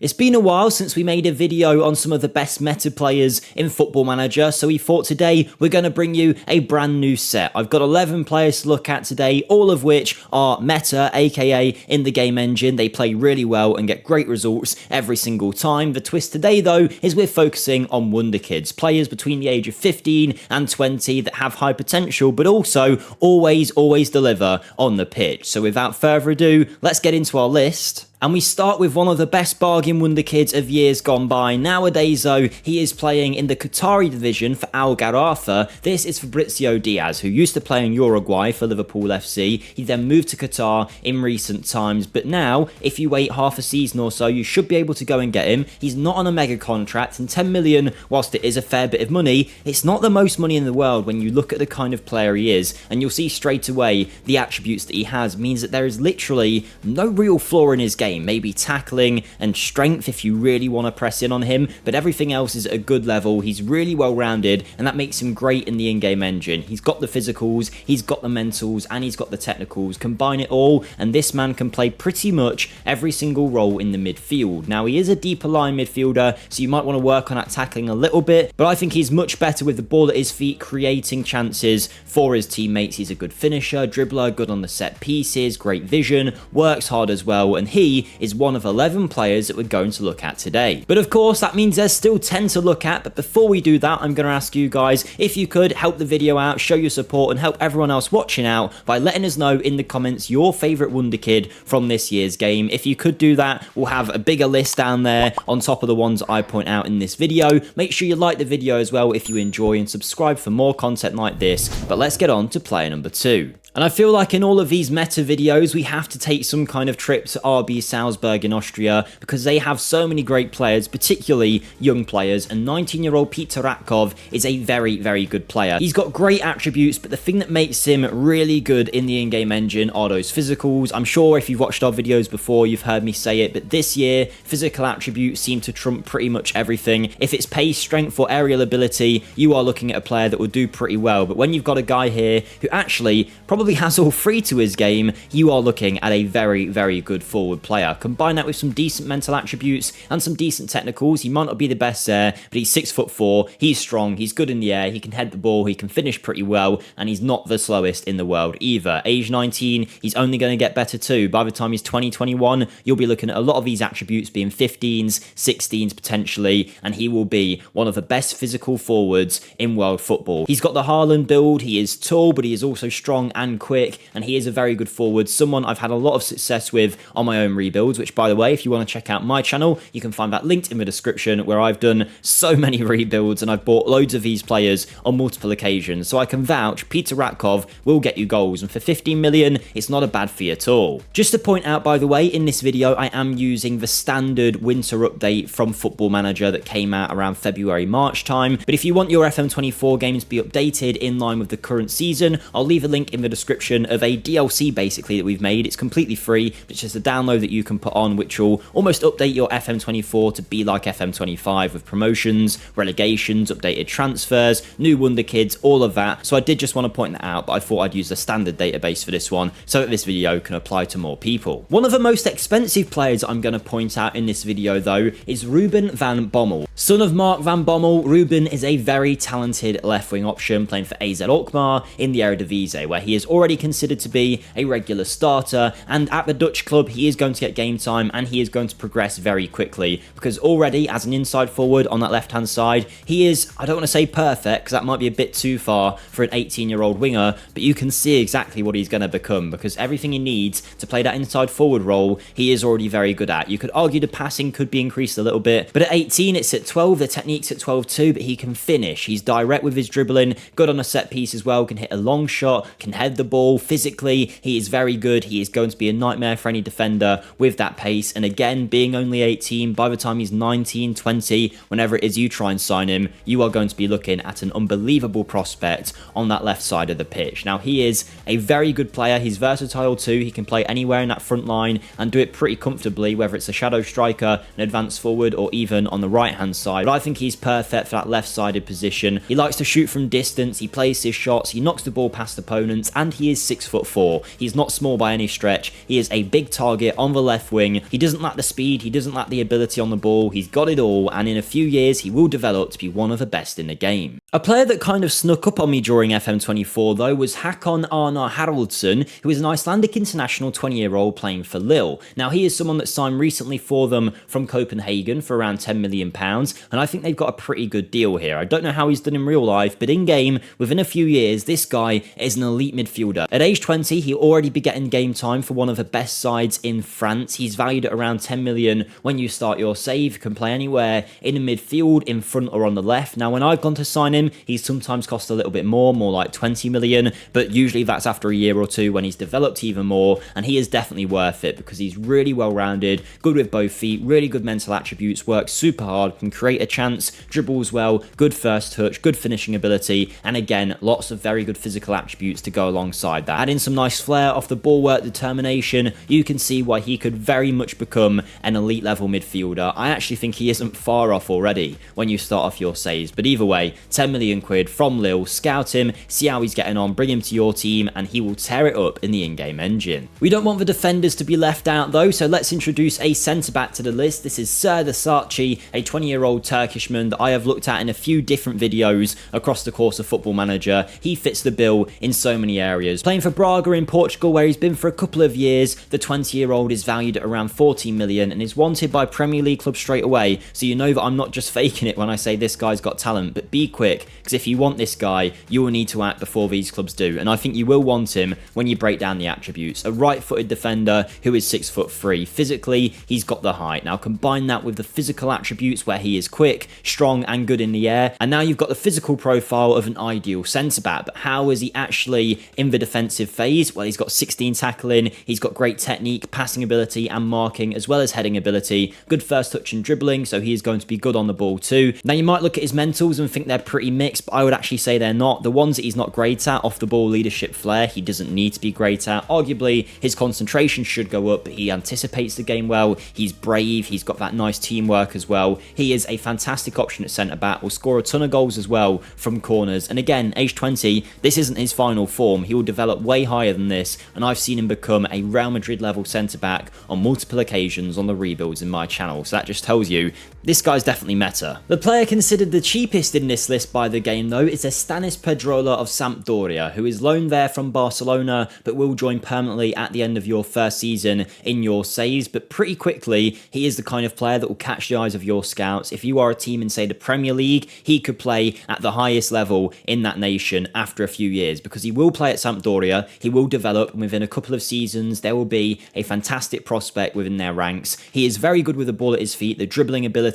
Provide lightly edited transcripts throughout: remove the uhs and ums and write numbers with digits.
It's been a while since we made a video on some of the best meta players in Football Manager, so we thought today we're going to bring you a brand new set. I've got 11 players to look at today, all of which are meta, aka in the game engine. They play really well and get great results every single time. The twist today though is we're focusing on Wonderkids, players between the age of 15 and 20 that have high potential but also always deliver on the pitch. So without further ado, let's get into our list. And we start with one of the best bargain Wonderkids of years gone by. Nowadays though, he is playing in the Qatari division for Al Gharafa. This is for Brito Diaz, who used to play in Uruguay for Liverpool FC. He then moved to Qatar in recent times, but now, if you wait half a season or so, you should be able to go and get him. He's not on a mega contract, and 10 million, whilst it is a fair bit of money, it's not the most money in the world when you look at the kind of player he is, and you'll see straight away the attributes that he has means that there is literally no real flaw in his game. Maybe tackling and strength if you really want to press in on him, but everything else is at a good level. He's really well rounded, and that makes him great in the in-game engine. He's got the physicals, he's got the mentals, and he's got the technicals. Combine it all, and this man can play pretty much every single role in the midfield. Now, he is a deeper line midfielder, so you might want to work on that tackling a little bit, but I think he's much better with the ball at his feet, creating chances for his teammates. He's a good finisher, dribbler, good on the set pieces, great vision, works hard as well, and he is one of 11 players that we're going to look at today. But of course, that means there's still 10 to look at, but before we do that, I'm going to ask you guys if you could help the video out, show your support, and help everyone else watching out by letting us know in the comments your favourite Wonderkid from this year's game. If you could do that, we'll have a bigger list down there on top of the ones I point out in this video. Make sure you like the video as well if you enjoy, and subscribe for more content like this. But let's get on to player number 2. And I feel like in all of these meta videos, we have to take some kind of trip to RB Salzburg in Austria because they have so many great players, particularly young players, and 19-year-old Peter Ratov is a very good player. He's got great attributes, but the thing that makes him really good in the in-game engine are those physicals. I'm sure if you've watched our videos before, you've heard me say it, but this year, physical attributes seem to trump pretty much everything. If it's pace, strength, or aerial ability, you are looking at a player that will do pretty well. But when you've got a guy here who actually probably has all three to his game, you are looking at a very good forward player. Combine that with some decent mental attributes and some decent technicals. He might not be the best there, but he's 6'4", he's strong, he's good in the air, he can head the ball, he can finish pretty well, and he's not the slowest in the world either. Age 19, he's only going to get better too. By the time he's 21, you'll be looking at a lot of these attributes being 15s, 16s potentially, and he will be one of the best physical forwards in world football. He's got the Haaland build, he is tall, but he is also strong and quick, and he is a very good forward, someone I've had a lot of success with on my own rebuilds, which by the way, if you want to check out my channel, you can find that linked in the description, where I've done so many rebuilds and I've bought loads of these players on multiple occasions, so I can vouch Peter Ratov will get you goals, and for 15 million, it's not a bad fee at all. Just to point out, by the way, in this video, I am using the standard winter update from Football Manager that came out around February-March time, but if you want your FM24 games to be updated in line with the current season, I'll leave a link in the description of a DLC basically that we've made. It's completely free, it's just a download that you can put on, which will almost update your FM24 to be like FM25 with promotions, relegations, updated transfers, new Wonderkids, all of that. So I did just want to point that out, but I thought I'd use the standard database for this one so that this video can apply to more people. One of the most expensive players I'm going to point out in this video though is Ruben Van Bommel. Son of Mark Van Bommel, Ruben is a very talented left-wing option playing for AZ Alkmaar in the Eredivisie, where he is already considered to be a regular starter, and at the Dutch club he is going to get game time and he is going to progress very quickly, because already as an inside forward on that left hand side, he is, I don't want to say perfect because that might be a bit too far for an 18-year-old winger, but you can see exactly what he's going to become, because everything he needs to play that inside forward role he is already very good at. You could argue the passing could be increased a little bit, but at 18 it's at 12, the technique's at 12 too, but he can finish, he's direct with his dribbling, good on a set piece as well, can hit a long shot, can head the ball. Physically, he is very good. He is going to be a nightmare for any defender with that pace, and again, being only 18, by the time he's 19, 20, whenever it is you try and sign him, you are going to be looking at an unbelievable prospect on that left side of the pitch. Now, he is a very good player, he's versatile too, he can play anywhere in that front line and do it pretty comfortably, whether it's a shadow striker, an advanced forward, or even on the right hand side. But I think he's perfect for that left sided position. He likes to shoot from distance, he plays his shots, he knocks the ball past opponents, and and he is 6'4". He's not small by any stretch. He is a big target on the left wing. He doesn't lack the speed, he doesn't lack the ability on the ball, he's got it all, and in a few years he will develop to be one of the best in the game. A player that kind of snuck up on me during FM24 though was Hakon Arna Haroldson, who is an Icelandic international 20-year-old playing for Lille. Now he is someone that signed recently for them from Copenhagen for around £10 million, and I think they've got a pretty good deal here. I don't know how he's done in real life, but in game, within a few years, this guy is an elite midfielder. At age 20, he'll already be getting game time for one of the best sides in France. He's valued at around 10 million when you start your save, can play anywhere in the midfield, in front or on the left. Now when I've gone to sign him, he's sometimes cost a little bit more like 20 million, but usually that's after a year or two when he's developed even more, and he is definitely worth it because he's really well rounded, good with both feet, really good mental attributes, works super hard, can create a chance, dribbles well, good first touch, good finishing ability, and again, lots of very good physical attributes to go alongside that. Add in some nice flair off the ball work, determination, you can see why he could very much become an elite level midfielder. I actually think he isn't far off already when you start off your saves, but either way, 10 million quid from Lille, scout him, see how he's getting on, bring him to your team, and he will tear it up in the in-game engine. We don't want the defenders to be left out though, so let's introduce a centre-back to the list. This is Serdar Sarci, a 20-year-old Turkishman that I have looked at in a few different videos across the course of Football Manager. He fits the bill in so many areas. Playing for Braga in Portugal, where he's been for a couple of years, the 20-year-old is valued at around 14 million and is wanted by Premier League clubs straight away, so you know that I'm not just faking it when I say this guy's got talent, but be quick, because if you want this guy, you will need to act before these clubs do, and I think you will want him when you break down the attributes. A right-footed defender who is 6'3". Physically, he's got the height. Now combine that with the physical attributes where he is quick, strong and good in the air, and now you've got the physical profile of an ideal centre-back. But how is he actually in the defensive phase? Well, he's got 16 tackling, he's got great technique, passing ability and marking, as well as heading ability, good first touch and dribbling, so he is going to be good on the ball too. Now you might look at his mentals and think they're pretty mixed, but I would actually say they're not. The ones that he's not great at, off the ball leadership flair, he doesn't need to be great at. Arguably his concentration should go up, but he anticipates the game well, he's brave, he's got that nice teamwork as well. He is a fantastic option at centre back, will score a ton of goals as well from corners, and again, age 20, this isn't his final form. He will develop way higher than this, and I've seen him become a Real Madrid level centre back on multiple occasions on the rebuilds in my channel, so that just tells you this guy's definitely meta. The player considered the cheapest in this list by the game though is Stanis Pedrola of Sampdoria, who is loaned there from Barcelona but will join permanently at the end of your first season in your saves. But pretty quickly, he is the kind of player that will catch the eyes of your scouts. If you are a team in say the Premier League, he could play at the highest level in that nation after a few years, because he will play at Sampdoria, he will develop, and within a couple of seasons there will be a fantastic prospect within their ranks. He is very good with the ball at his feet, the dribbling ability,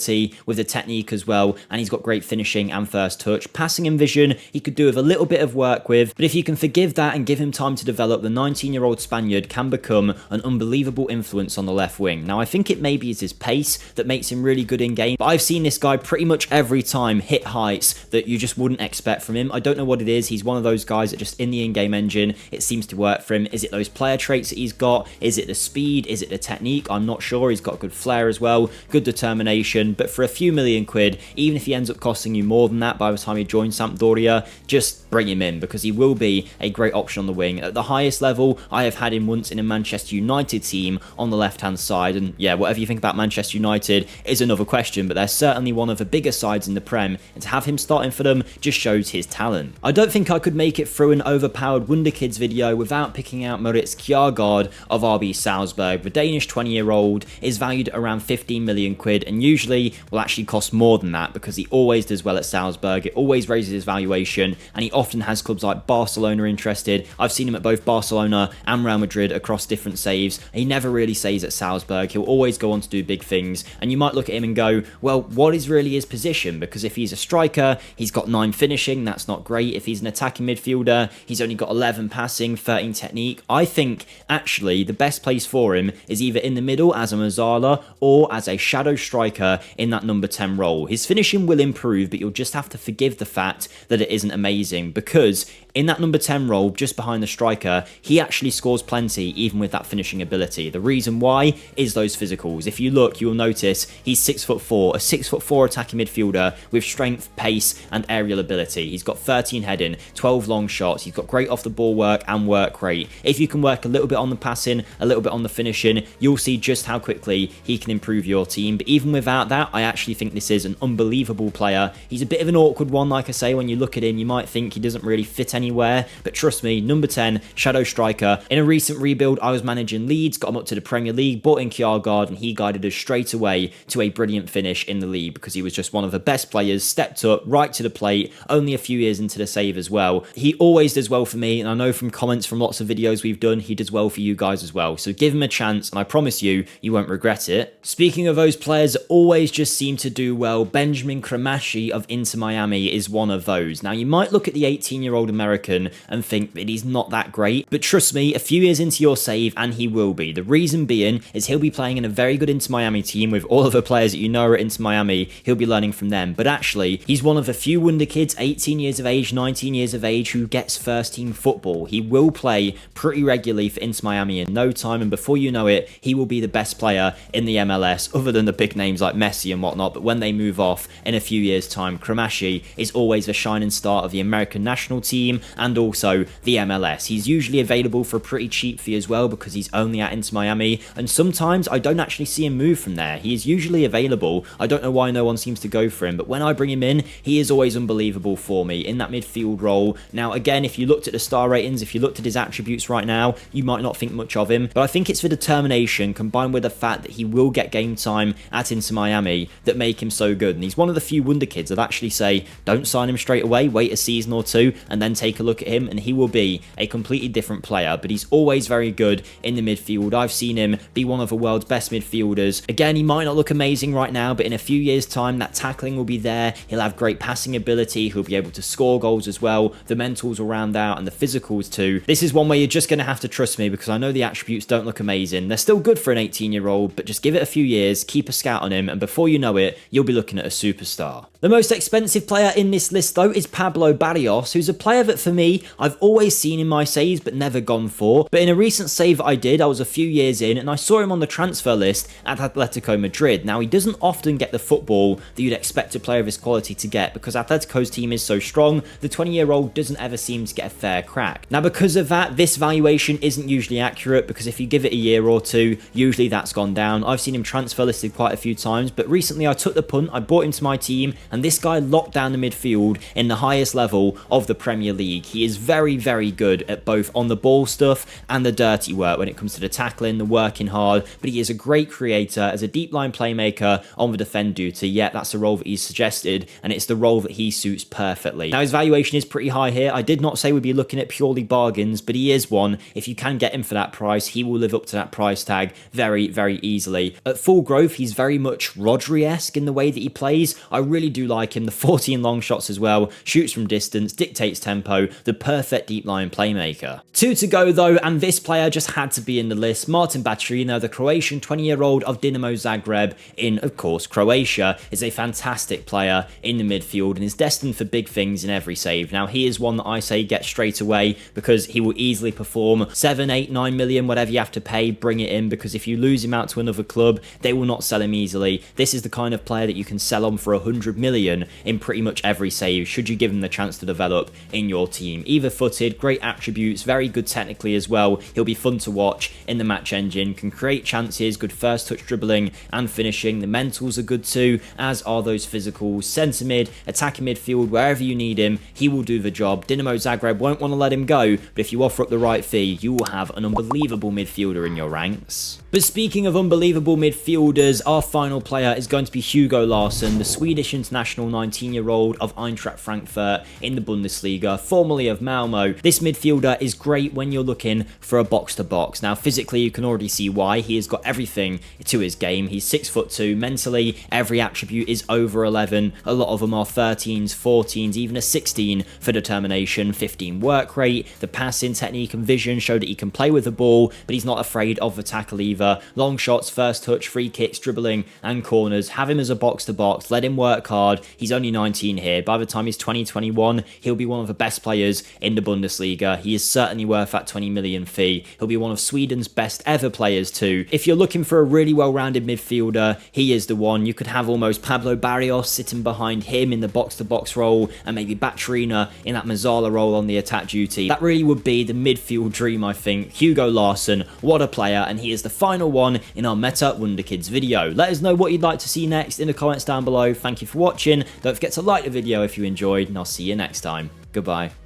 with the technique as well, and he's got great finishing and first touch. Passing and vision he could do with a little bit of work with, but if you can forgive that and give him time to develop, the 19-year-old Spaniard can become an unbelievable influence on the left wing. Now I think it maybe is his pace that makes him really good in game, but I've seen this guy pretty much every time hit heights that you just wouldn't expect from him. I don't know what it is, he's one of those guys that just in the in-game engine it seems to work for him. Is it those player traits that he's got? Is it the speed? Is it the technique? I'm not sure. He's got good flair as well, good determination, but for a few million quid, even if he ends up costing you more than that by the time he joins Sampdoria, just bring him in, because he will be a great option on the wing. At the highest level, I have had him once in a Manchester United team on the left-hand side, and yeah, whatever you think about Manchester United is another question, but they're certainly one of the bigger sides in the Prem, and to have him starting for them just shows his talent. I don't think I could make it through an overpowered Wonderkids video without picking out Moritz Kjærgaard of RB Salzburg. The Danish 20-year-old is valued at around 15 million quid, and usually will actually cost more than that because he always does well at Salzburg. It always raises his valuation, and he often has clubs like Barcelona interested. I've seen him at both Barcelona and Real Madrid across different saves. He never really saves at Salzburg. He'll always go on to do big things, and you might look at him and go, well, what is really his position? Because if he's a striker, he's got 9 finishing, that's not great. If he's an attacking midfielder, he's only got 11 passing, 13 technique. I think actually the best place for him is either in the middle as a Mazzala or as a shadow striker in that number 10 role. His finishing will improve, but you'll just have to forgive the fact that it isn't amazing, because in that number 10 role, just behind the striker, he actually scores plenty, even with that finishing ability. The reason why is those physicals. If you look, you'll notice he's 6'4", a 6'4" attacking midfielder with strength, pace, and aerial ability. He's got 13 heading, 12 long shots. He's got great off the ball work and work rate. If you can work a little bit on the passing, a little bit on the finishing, you'll see just how quickly he can improve your team. But even without that, I actually think this is an unbelievable player. He's a bit of an awkward one, like I say. When you look at him, you might think he doesn't really fit anywhere, but trust me, number 10, shadow striker. In a recent rebuild, I was managing Leeds, got him up to the Premier League, bought in Kjaergaard, and he guided us straight away to a brilliant finish in the league because he was just one of the best players, stepped up right to the plate, only a few years into the save as well. He always does well for me, and I know from comments from lots of videos we've done, he does well for you guys as well. So give him a chance, and I promise you, you won't regret it. Speaking of those players that always just seem to do well, Benjamin Kramashi of Inter Miami is one of those. Now, you might look at the 18-year-old American and think that he's not that great, but trust me, a few years into your save, and he will be. The reason being is he'll be playing in a very good Inter Miami team with all of the players that you know are at Inter Miami. He'll be learning from them, but actually, he's one of the few wonder kids, 18 years of age, 19 years of age, who gets first-team football. He will play pretty regularly for Inter Miami in no time, and before you know it, he will be the best player in the MLS, other than the big names like Messi and whatnot. But when they move off in a few years' time, Kramashi is always the shining star of the American national team and also the MLS. He's usually available for a pretty cheap fee as well because he's only at Inter Miami, and sometimes I don't actually see him move from there. He is usually available. I don't know why no one seems to go for him, but when I bring him in, he is always unbelievable for me in that midfield role. Now, again, if you looked at the star ratings, if you looked at his attributes right now, you might not think much of him, but I think it's the determination combined with the fact that he will get game time at Inter Miami that make him so good. And he's one of the few wonder kids that actually say, don't sign him straight away, wait a season or two, and then take a look at him, and he will be a completely different player. But he's always very good in the midfield. I've seen him be one of the world's best midfielders. Again, he might not look amazing right now, but in a few years' time, that tackling will be there. He'll have great passing ability. He'll be able to score goals as well. The mentals will round out, and the physicals too. This is one where you're just going to have to trust me because I know the attributes don't look amazing. They're still good for an 18-year-old, but just give it a few years, keep a scout on him, and before you know it, you'll be looking at a superstar. The most expensive player in this list, though, is Pablo Baros, who's a player that, for me, I've always seen in my saves but never gone for. But in a recent save I did, I was a few years in, and I saw him on the transfer list at Atletico Madrid. Now, he doesn't often get the football that you'd expect a player of his quality to get because Atletico's team is so strong, the 20-year-old doesn't ever seem to get a fair crack. Now, because of that, this valuation isn't usually accurate because if you give it a year or two, usually that's gone down. I've seen him transfer listed quite a few times, but recently I took the punt, I brought him to my team, and this guy locked down the midfield in the highest level of the Premier League. He is very, very good at both on the ball stuff and the dirty work when it comes to the tackling, the working hard, but he is a great creator as a deep line playmaker on the defend duty. Yeah, that's the role that he's suggested, and it's the role that he suits perfectly. Now, his valuation is pretty high here. I did not say we'd be looking at purely bargains, but he is one. If you can get him for that price, he will live up to that price tag very, very easily. At full growth, he's very much Rodri-esque in the way that he plays. I really do like him. The 14 long shots as well, shoots from distance, dictates tempo, the perfect deep line playmaker. 2 to go though, and this player just had to be in the list. Martin Baturina, the Croatian 20-year-old of Dinamo Zagreb in, of course, Croatia, is a fantastic player in the midfield and is destined for big things in every save. Now, he is one that I say get straight away because he will easily perform 7, 8, 9 million, whatever you have to pay, bring it in, because if you lose him out to another club, they will not sell him easily. This is the kind of player that you can sell on for 100 million in pretty much every save, should you give him the chance to develop in your team. Either-footed, great attributes, very good technically as well. He'll be fun to watch in the match engine, can create chances, good first touch dribbling and finishing. The mentals are good too, as are those physicals. Centre mid, attacking midfield, wherever you need him, he will do the job. Dinamo Zagreb won't want to let him go, but if you offer up the right fee, you will have an unbelievable midfielder in your ranks. But speaking of unbelievable midfielders, our final player is going to be Hugo Larson, the Swedish international 19-year-old of Eintracht Frankfurt in the Bundesliga, formerly of Malmo. This midfielder is great when you're looking for a box-to-box. Now, physically, you can already see why. He has got everything to his game. He's 6'2". Mentally, every attribute is over 11. A lot of them are 13s, 14s, even a 16 for determination, 15 work rate. The passing technique and vision show that he can play with the ball, but he's not afraid of the tackle either. Long shots, first touch, free kicks, dribbling, and corners. Have him as a box-to-box. Let him work hard. card. He's only 19 here. By the time he's 2021, he'll be one of the best players in the Bundesliga. He is certainly worth that 20 million fee. He'll be one of Sweden's best ever players too. If you're looking for a really well-rounded midfielder, he is the one. You could have almost Pablo Baros sitting behind him in the box-to-box role, and maybe Batrina in that Mazzala role on the attack duty. That really would be the midfield dream, I think. Hugo Larson, what a player, and he is the final one in our Meta Wonderkids video. Let us know what you'd like to see next in the comments down below. Thank you for watching. Don't forget to like the video if you enjoyed, and I'll see you next time. Goodbye.